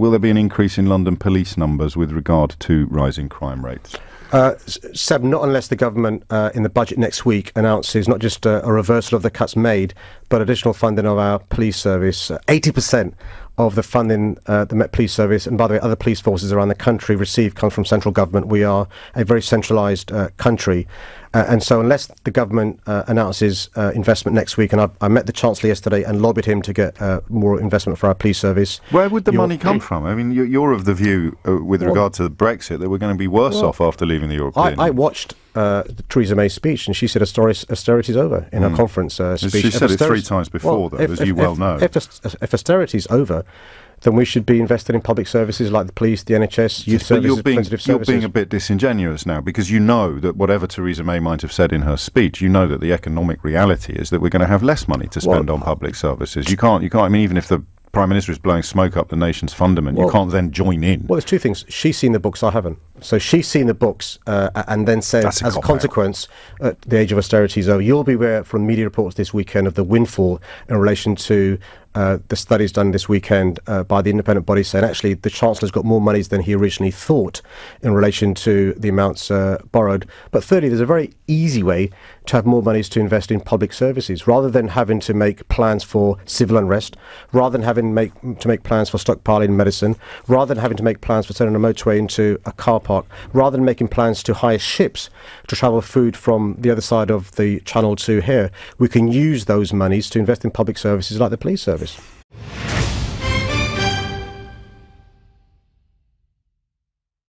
will there be an increase in London police numbers with regard to rising crime rates? Seb, not unless the government in the budget next week announces not just a reversal of the cuts made, but additional funding of our police service. 80% of the funding the Met Police Service, and by the way, other police forces around the country receive comes from central government. We are a very centralised country. And so unless the government announces investment next week, and I met the Chancellor yesterday and lobbied him to get more investment for our police service. Where would the money come from? I mean, you're of the view, with regard to Brexit, that we're going to be worse off after leaving the European Union. I watched Theresa May's speech, and she said austerity's over in her conference speech. She said it 3 times before, though, as you well know. If austerity's over, then we should be invested in public services like the police, the NHS, youth services, preventative services. You're being a bit disingenuous now, because you know that whatever Theresa May might have said in her speech, you know that the economic reality is that we're going to have less money to spend on public services. You can't. I mean, even if the Prime Minister is blowing smoke up the nation's fundament, you can't then join in. Well, there's 2 things. She's seen the books, I haven't. So she's seen the books and then said, as a consequence, the age of austerity is over. You'll be aware from media reports this weekend of the windfall in relation to the studies done this weekend by the independent body saying actually the Chancellor's got more monies than he originally thought in relation to the amounts borrowed. But thirdly, there's a very easy way to have more monies to invest in public services rather than having to make plans for civil unrest, rather than having to make plans for stockpiling medicine, rather than having to make plans for sending a motorway into a car park, rather than making plans to hire ships to travel food from the other side of the channel to here. We can use those monies to invest in public services like the police service.